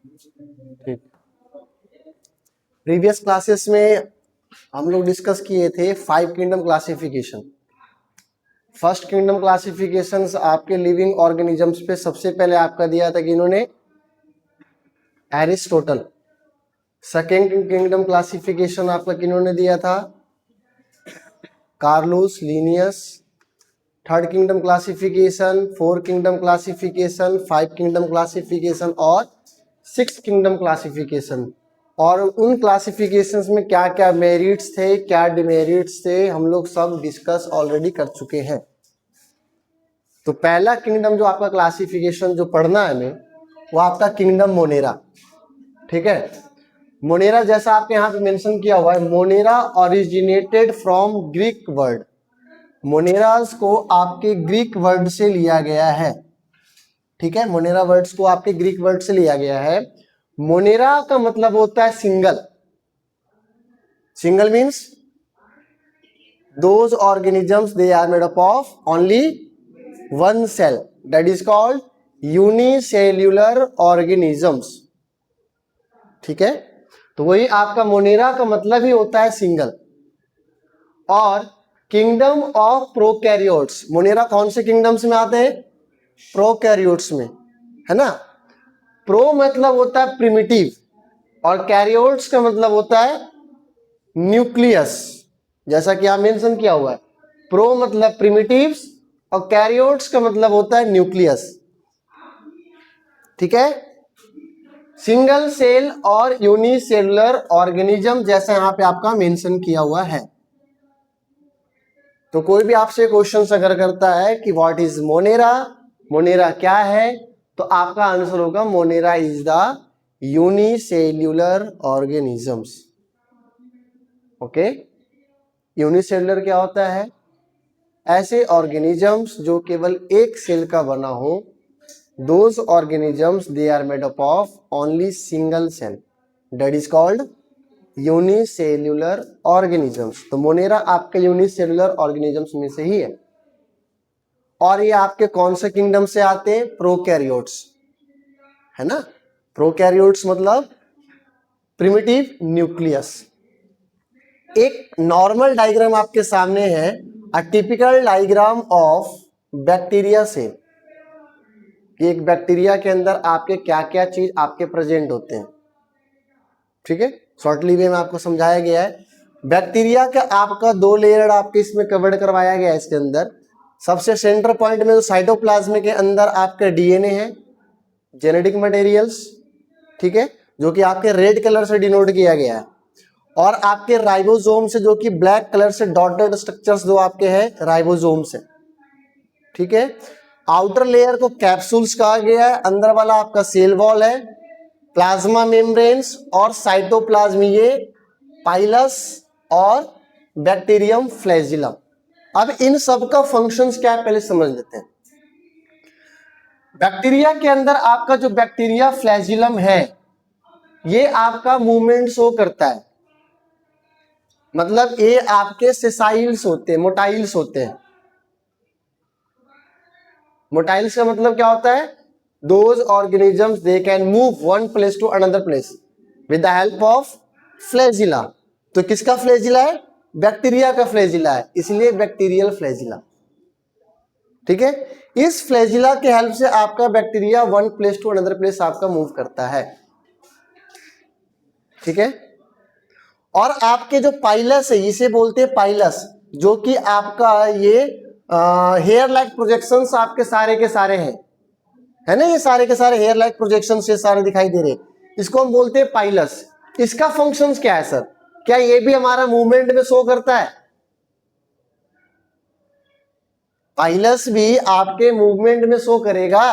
ठीक। Previous classes में हम लोग डिस्कस किए थे 5 kingdom classification. First kingdom classifications आपके लिविंग ऑर्गेनिजम्स पे सबसे पहले आपका दिया था कि इन्होंने एरिस्टोटल। सेकेंड किंगडम क्लासिफिकेशन आपका किन्होंने दिया था? Carlos Linnaeus. Third kingdom classification, four kingdom classification, 5 kingdom classification और 6 किंगडम क्लासिफिकेशन। और उन क्लासिफिकेशंस में क्या क्या मेरिट्स थे, क्या डिमेरिट्स थे, हम लोग सब डिस्कस ऑलरेडी कर चुके हैं। तो पहला किंगडम जो आपका क्लासिफिकेशन जो पढ़ना है हमें, वो आपका किंगडम मोनेरा। ठीक है, मोनेरा जैसा आपके यहाँ पे मेंशन किया हुआ है, monera originated from Greek word. Moneras को आपके ग्रीक वर्ड से लिया गया है। ठीक है, मोनेरा वर्ड्स को आपके ग्रीक वर्ड से लिया गया है। मोनेरा का मतलब होता है single. Single means those organisms they are made up of only one cell, that is called unicellular organisms. ठीक है, तो वही आपका मोनेरा का मतलब ही होता है सिंगल। और किंगडम ऑफ प्रोकैरियोट्स, मोनेरा कौन से किंगडम्स में आते हैं? प्रोकैरियोट्स में, है ना। प्रो मतलब होता है प्रिमिटिव और कैरियोट्स का मतलब होता है न्यूक्लियस। जैसा कि आप मेंशन किया हुआ है, प्रो मतलब प्रिमिटिव्स और कैरियोट्स का मतलब होता है न्यूक्लियस। ठीक है, सिंगल सेल और यूनिसेलुलर ऑर्गेनिज्म जैसा यहां पे आपका मेंशन किया हुआ है। तो कोई भी आपसे क्वेश्चन अगर करता है कि व्हाट इज मोनेरा, मोनेरा क्या है, तो आपका आंसर होगा Monera is the unicellular organisms. Okay, unicellular क्या होता है? ऐसे ऑर्गेनिजम्स जो केवल एक सेल का बना हो। Those organisms they are made up of only single cell, that is called unicellular organisms. तो मोनेरा आपके यूनिसेल्युलर ऑर्गेनिजम्स में से ही है। और ये आपके कौन से किंगडम से आते हैं? प्रोकैरियोट्स, है ना। प्रोकैरियोट्स मतलब प्रिमिटिव न्यूक्लियस। एक नॉर्मल डायग्राम आपके सामने है, a typical diagram of bacteria से। एक बैक्टीरिया के अंदर आपके क्या क्या चीज आपके प्रेजेंट होते हैं। ठीक है, शॉर्टली वे में आपको समझाया गया है। बैक्टीरिया का आपका 2 लेयर आपके इसमें कवर्ड करवाया गया है। इसके अंदर सबसे सेंटर पॉइंट में जो साइटोप्लाज्म के अंदर आपका डीएनए है, जेनेटिक मटेरियल्स, ठीक है, जो कि आपके रेड कलर से डिनोट किया गया है। और आपके राइबोसोम से, जो कि ब्लैक कलर से डॉटेड स्ट्रक्चर्स जो आपके हैं राइबोसोम से। ठीक है, आउटर लेयर को कैप्सूल्स कहा गया है, अंदर वाला आपका सेल वॉल है, प्लाज्मा मेम्ब्रेन्स और साइटोप्लाज्म, ये पाइलस और बैक्टीरियम फ्लैजिलम। अब इन सब का फंक्शंस क्या है पहले समझ लेते हैं। बैक्टीरिया के अंदर आपका जो बैक्टीरिया फ्लैजिलम है, ये आपका मूवमेंट शो करता है। मतलब ये आपके सेसाइल्स होते हैं, मोटाइल्स होते हैं। मोटाइल्स का मतलब क्या होता है? Those organisms they can move one place to another place with the help of flagella. तो किसका फ्लैजिला है? बैक्टीरिया का फ्लैजिला है, इसलिए बैक्टीरियल फ्लैजिला। ठीक है, इस फ्लैजिला के हेल्प से आपका bacteria one place to another place आपका मूव करता है। ठीक है, और आपके जो पाइलस है, इसे बोलते हैं पाइलस, जो कि आपका ये हेयर लाइक प्रोजेक्शंस आपके सारे के सारे हैं, है ना। ये सारे के सारे हेयर लाइक प्रोजेक्शंस ये सारे दिखाई दे रहे हैं, इसको हम बोलते हैं पाइलस। इसका फंक्शंस क्या है सर? क्या ये भी हमारा मूवमेंट में शो करता है? पाइलस भी आपके मूवमेंट में शो करेगा।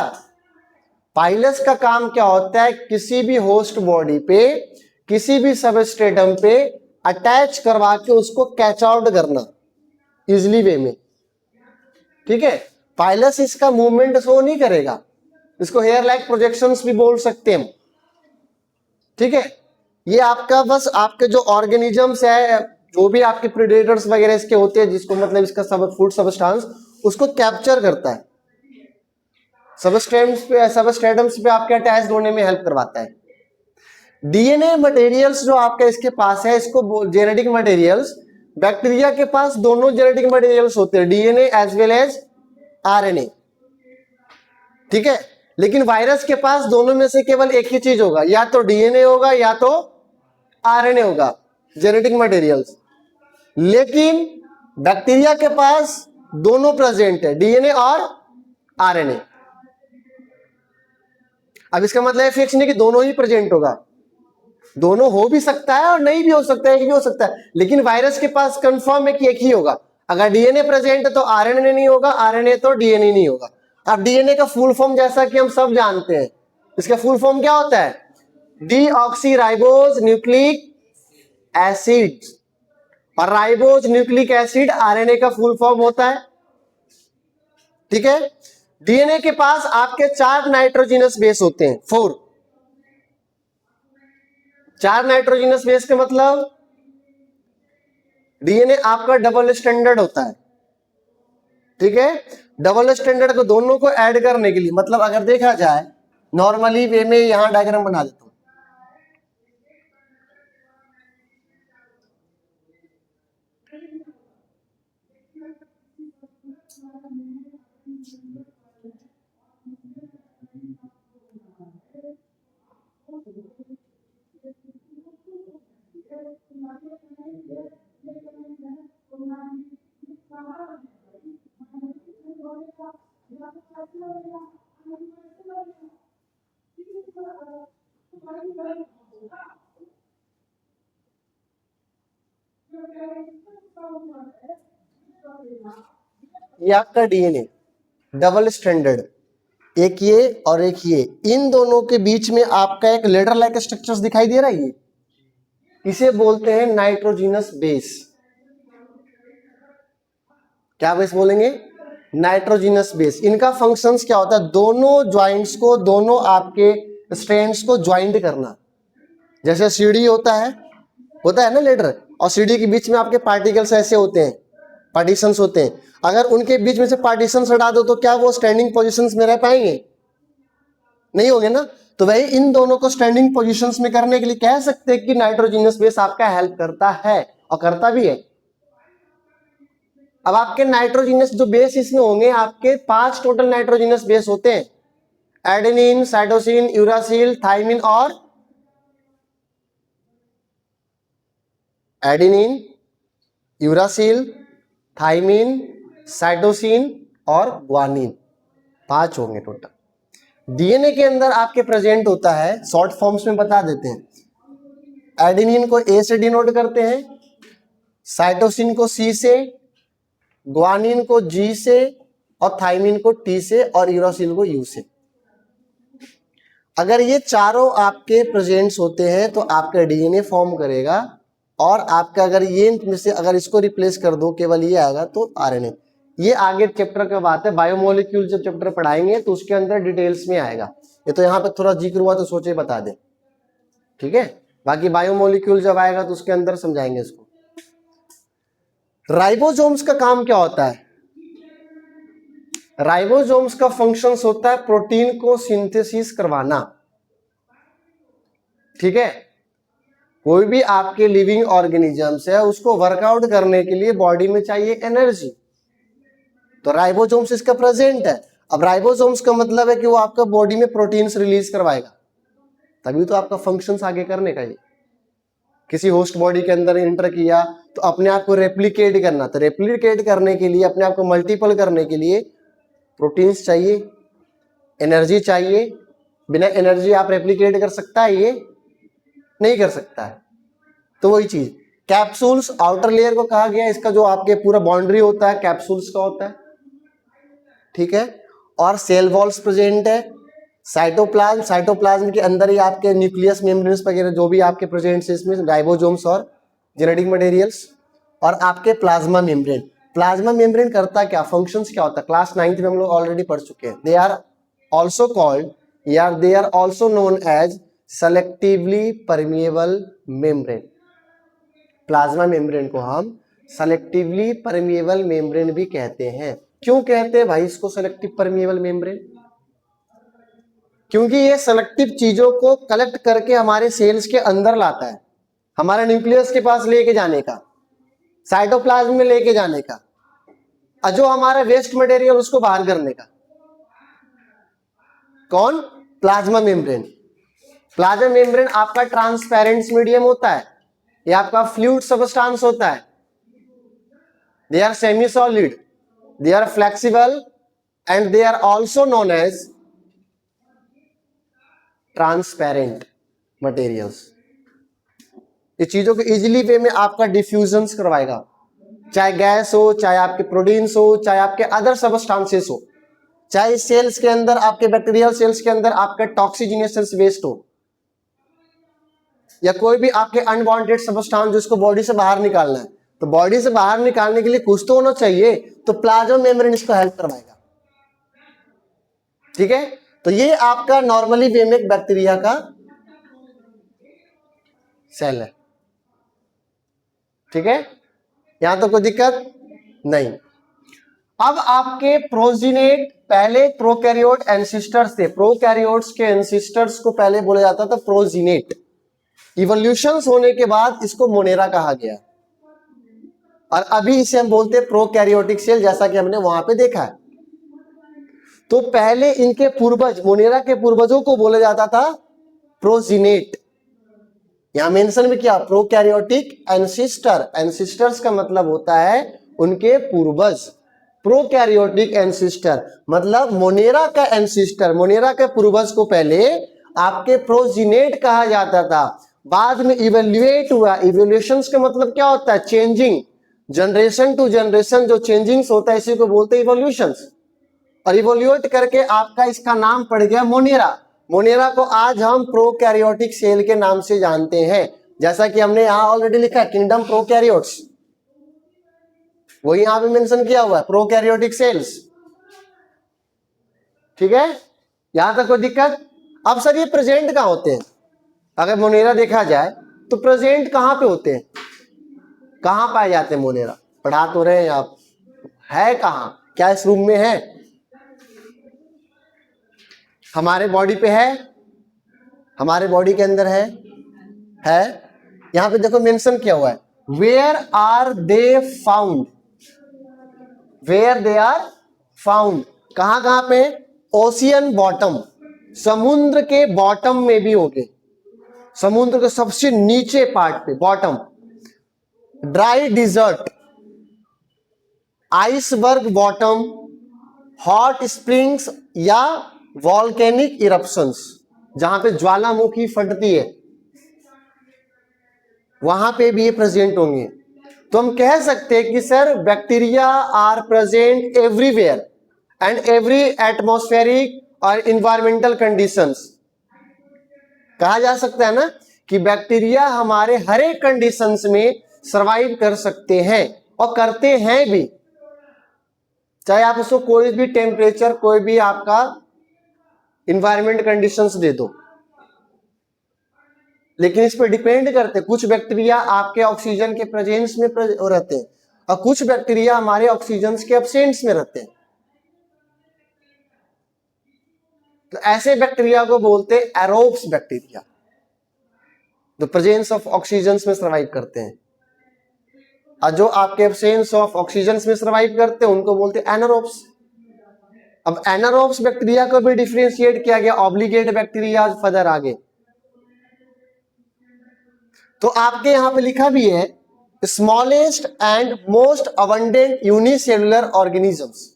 पाइलस का काम क्या होता है? किसी भी होस्ट बॉडी पे, किसी भी सबस्ट्रेटम पे अटैच करवा के उसको कैच आउट करना इजिली वे में। ठीक है, पाइलस इसका मूवमेंट शो नहीं करेगा, इसको हेयर लाइक प्रोजेक्शंस भी बोल सकते हैं हम। ठीक है, ये आपका बस आपके जो ऑर्गेनिजम्स है, जो भी आपके प्रेडेटर्स वगैरह इसके होते हैं, जिसको मतलब इसका सब फूड सबस्टांस उसको कैप्चर करता है, सबस्ट्रेटम्स पे आपके अटैच होने में हेल्प करवाता है। डीएनए मटेरियल्स जो आपका इसके पास है, इसको जेनेटिक मटेरियल्स, बैक्टीरिया के पास दोनों जेनेटिक मटेरियल्स होते हैं, DNA as well as RNA, ठीक है। लेकिन वायरस के पास दोनों में से केवल एक ही चीज होगा, या तो डीएनए होगा या तो आरएनए होगा, जेनेटिक मटेरियल्स। लेकिन बैक्टीरिया के पास दोनों प्रेजेंट है, डीएनए और आरएनए। अब इसका मतलब फिक्स नहीं कि दोनों ही प्रेजेंट होगा, दोनों हो भी सकता है और नहीं भी हो सकता है, एक भी हो सकता है। लेकिन वायरस के पास कंफर्म है कि एक ही होगा। अगर डीएनए प्रेजेंट है तो आरएनए नहीं होगा, आरएनए तो डीएनए नहीं होगा। अब डीएनए का फुल फॉर्म जैसा कि हम सब जानते हैं, इसका फुल फॉर्म क्या होता है? Deoxyribose nucleic acid. और राइबोज न्यूक्लिक एसिड आरएनए का फुल फॉर्म होता है, ठीक है। डीएनए के पास आपके 4 नाइट्रोजिनस बेस होते हैं, 4। 4 नाइट्रोजिनस बेस का मतलब डीएनए आपका डबल स्टैंडर्ड होता है, ठीक है। डबल स्टैंडर्ड को दोनों को ऐड करने के लिए, मतलब अगर देखा जाए नॉर्मली वे में, यहां डायग्राम बना देता हूं। ये आपका डीएनए डबल स्टैंडर्ड, एक ये और एक ये, इन दोनों के बीच में आपका एक लेडर लाइक स्ट्रक्चर्स दिखाई दे रहा है, ये इसे बोलते हैं नाइट्रोजिनस बेस। क्या बेस बोलेंगे? Nitrogenous base. इनका फंक्शंस क्या होता है? दोनों ज्वाइंट्स को, दोनों आपके स्ट्रैंड्स को ज्वाइंट करना। जैसे सीढ़ी होता है ना लेडर, और सीढ़ी के बीच में आपके पार्टिकल्स ऐसे होते हैं, पार्टीशंस होते हैं। अगर उनके बीच में से पार्टीशंस हटा दो तो क्या वो स्टैंडिंग पोजीशंस में रह पाएंगे? नहीं होंगे ना। तो वही इन दोनों को स्टैंडिंग पोजीशंस में करने के लिए कह सकते हैं कि नाइट्रोजिनस बेस आपका हेल्प करता है, और करता भी है। अब आपके नाइट्रोजिनस जो बेस इसमें होंगे, आपके 5 टोटल नाइट्रोजिनस बेस होते हैं, एडेनिन, साइटोसिन, यूरासिल, थाइमिन और एडेनिन, यूरासिल, थाइमिन, साइटोसिन और ग्वानिन, 5 होंगे टोटल। डीएनए के अंदर आपके प्रेजेंट होता है, शॉर्ट फॉर्म्स में बता देते हैं। एडेनिन को ए से डिनोट करते हैं, साइटोसिन को सी से, ग्वानिन को जी से, और थाइमिन को टी से, और यूरासिल को यू से। अगर ये चारों आपके प्रेजेंट्स होते हैं तो आपका डीएनए फॉर्म करेगा। और आपका अगर ये में से अगर इसको रिप्लेस कर दो, केवल ये आएगा, तो आरएनए। ये आगे चैप्टर का बात है, बायोमोलिक्यूल जब चैप्टर पढ़ाएंगे तो उसके अंदर डिटेल्स में आएगा। ये तो यहाँ पे थोड़ा जिक्र हुआ तो सोचे बता दे, ठीक है। बाकी बायोमोलिक्यूल जब आएगा तो उसके अंदर समझाएंगे इसको। राइबोसोम्स का काम क्या होता है? राइबोसोम्स का फंक्शंस होता है प्रोटीन को सिंथेसिस करवाना, ठीक है। कोई भी आपके लिविंग ऑर्गेनिजम्स है, उसको वर्कआउट करने के लिए बॉडी में चाहिए एनर्जी, तो राइबोसोम्स इसका प्रेजेंट है। अब राइबोसोम्स का मतलब है कि वो आपका बॉडी में प्रोटीन्स रिलीज करवाएगा, तभी तो आपका फंक्शंस आगे करने का। ये किसी होस्ट बॉडी के अंदर एंटर किया तो अपने आप को रेप्लिकेट करना, तो रेप्लिकेट करने के लिए, अपने आप को मल्टीपल करने के लिए प्रोटीन्स चाहिए, एनर्जी चाहिए। बिना एनर्जी आप रेप्लिकेट कर सकता है? ये नहीं कर सकता है। तो वही चीज, कैप्सूल्स आउटर लेयर को कहा गया, इसका जो आपके पूरा बाउंड्री होता है कैप्सूल्स का होता है, ठीक है। और सेल वॉल्स प्रेजेंट है, साइटोप्लाज्म के अंदर ही आपके न्यूक्लियस मेम्ब्रेन्स वगैरह जो भी आपके प्रेजेंट है इसमें, राइबोसोम्स और जेनेटिक मटेरियल्स। और आपके प्लाज्मा मेम्ब्रेन, प्लाज्मा मेम्ब्रेन करता क्या, फंक्शंस क्या होता है, क्लास 9th में हम लोग ऑलरेडी पढ़ चुके हैं। दे आर ऑल्सो कॉल्ड, या they are also known as selectively permeable membrane. Plasma membrane को हम सेलेक्टिवली परमिएबल मेम्ब्रेन भी कहते हैं। क्यों कहते हैं भाई इसको सेलेक्टिव परमिएबल मेम्ब्रेन? क्योंकि ये सेलेक्टिव चीजों को कलेक्ट करके हमारे सेल्स के अंदर लाता है, हमारे न्यूक्लियस के पास लेके जाने का, साइटोप्लाज्म में लेके जाने का, और जो हमारा वेस्ट मटेरियल उसको बाहर करने का। कौन? Plasma membrane. प्लाज्मा मेम्ब्रेन आपका ट्रांसपेरेंट मीडियम होता है, ये आपका फ्लूइड सब्सटेंस होता है। They are semi solid, they are flexible and they are also known as transparent materials. ये चीजों को इजीली वे में आपका डिफ्यूजन करवाएगा, चाहे गैस हो, चाहे आपके प्रोटीन्स हो, चाहे आपके अदर सबस्टांसेस हो, चाहे सेल्स के अंदर आपके बैक्टीरियल सेल्स के अंदर आपका टॉक्सिजिनेशन वेस्ट हो, या कोई भी आपके अनवांटेड सबस्टांस जिसको बॉडी से बाहर निकालना है। तो बॉडी से बाहर निकालने के लिए कुछ तो होना चाहिए, तो प्लाज्मा मेम्ब्रेन इसको हेल्प करवाएगा। ठीक है, तो ये आपका नॉर्मली वे में बैक्टीरिया का सेल है। ठीक है, यहां तो कोई दिक्कत नहीं। अब आपके प्रोजीनेट, पहले प्रोकैरियोट एंसिस्टर्स थे, प्रोकैरियोट्स के एंसिस्टर्स को पहले बोला जाता था प्रोजीनेट। इवोल्यूशंस होने के बाद इसको मोनेरा कहा गया, और अभी इसे हम बोलते हैं प्रोकैरियोटिक सेल, जैसा कि हमने वहां पे देखा है। तो पहले इनके पूर्वज, मोनेरा के पूर्वजों को बोला जाता था प्रोजीनेट। यहां मेंशन में क्या? Prokaryotic ancestor. एंसिस्टर्स का मतलब होता है उनके पूर्वज। प्रोकैरियोटिक एंसिस्टर मतलब मोनेरा का एंसिस्टर, मोनेरा के पूर्वज को पहले आपके प्रोजीनेट कहा जाता था। बाद में इवेल्युएट हुआ। इवोल्यूशंस का मतलब क्या होता है? चेंजिंग, जनरेशन टू जनरेशन जो चेंजिंग्स होता है इसी को बोलते हैं इवोल्यूशंस। और इवोल्यूट करके आपका इसका नाम पड़ गया मोनेरा। मोनेरा को आज हम प्रोकैरियोटिक सेल के नाम से जानते हैं, जैसा कि हमने यहां ऑलरेडी लिखा है किंगडम प्रोकैरियोट्स, वही यहां पे मेंशन किया हुआ है प्रोकैरियोटिक सेल्स। ठीक है, यहां तक कोई दिक्कत? अब सर ये प्रेजेंट कहां होते हैं? अगर मोनेरा देखा जाए तो प्रेजेंट कहां पे होते हैं, कहां पाए जाते हैं मोनेरा? पढ़ा तो रहे हैं आप, है कहां? क्या इस रूम में है? हमारे बॉडी पे है, हमारे बॉडी के अंदर है। यहां पे देखो मेंशन किया हुआ है where are they found, where they are found. कहां कहां पे? ओशियन बॉटम, समुद्र के बॉटम में भी होंगे, समुद्र के सबसे नीचे पार्ट पे, bottom. Dry desert, iceberg bottom, hot springs या वॉल्केनिक इरप्शंस, जहां पे ज्वालामुखी फटती है, वहां पे भी ये प्रेजेंट होंगे। तो हम कह सकते हैं कि sir bacteria are present everywhere and every atmospheric और इन्वायरमेंटल कंडीशंस। कहा जा सकता है ना कि बैक्टीरिया हमारे हर एक कंडीशंस में सरवाइव कर सकते हैं और करते हैं भी, चाहे आप उसको कोई भी टेम्परेचर, कोई भी आपका इन्वायरमेंट कंडीशंस दे दो। लेकिन इस पर डिपेंड करते, कुछ बैक्टीरिया आपके ऑक्सीजन के प्रेजेंस में रहते हैं और कुछ बैक्टीरिया हमारे ऑक्सीजन के एब्सेंस में रहते हैं। तो ऐसे बैक्टीरिया को बोलते हैं एरोब्स बैक्टीरिया, जो प्रेजेंस ऑफ ऑक्सीजन में सर्वाइव करते हैं, और जो आपके एब्सेंस ऑफ ऑक्सीजन में सर्वाइव करते हैं उनको बोलते हैं एनारोब्स। अब एनारोब्स बैक्टीरिया को भी डिफरेंशिएट किया गया ऑब्लिगेट बैक्टीरिया फर्दर आगे। तो आपके यहां पे लिखा भी है smallest and most abundant unicellular organisms.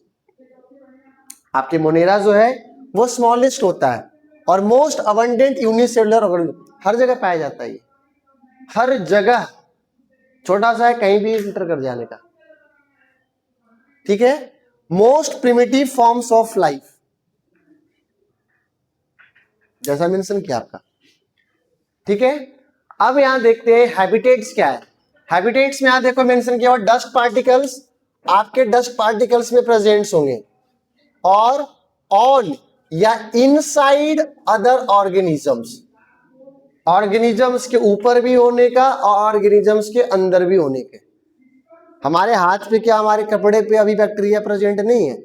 आपके मोनेरा जो है वो स्मॉलेस्ट होता है और मोस्ट अबंडेंट यूनिसेलुलर ऑर्गेनिज्म, हर जगह पाया जाता है, हर जगह, छोटा सा है कहीं भी इंटर कर जाने का। ठीक है, most primitive forms of life, जैसा मेंशन किया आपका। ठीक है, अब यहां देखते हैं हैबिटेट्स क्या है। हैबिटेट्स में यहां देखो मेंशन किया हुआ डस्ट पार्टिकल्स, आपके डस्ट पार्टिकल्स में प्रेजेंट्स होंगे, और ऑन या इनसाइड अदर ऑर्गेनिजम्स, ऑर्गेनिजम्स के ऊपर भी होने का और ऑर्गेनिजम्स के अंदर भी होने के। हमारे हाथ पे क्या, हमारे कपड़े पे अभी बैक्टीरिया प्रेजेंट नहीं है?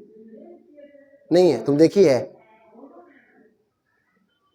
नहीं है, तुम देखिए है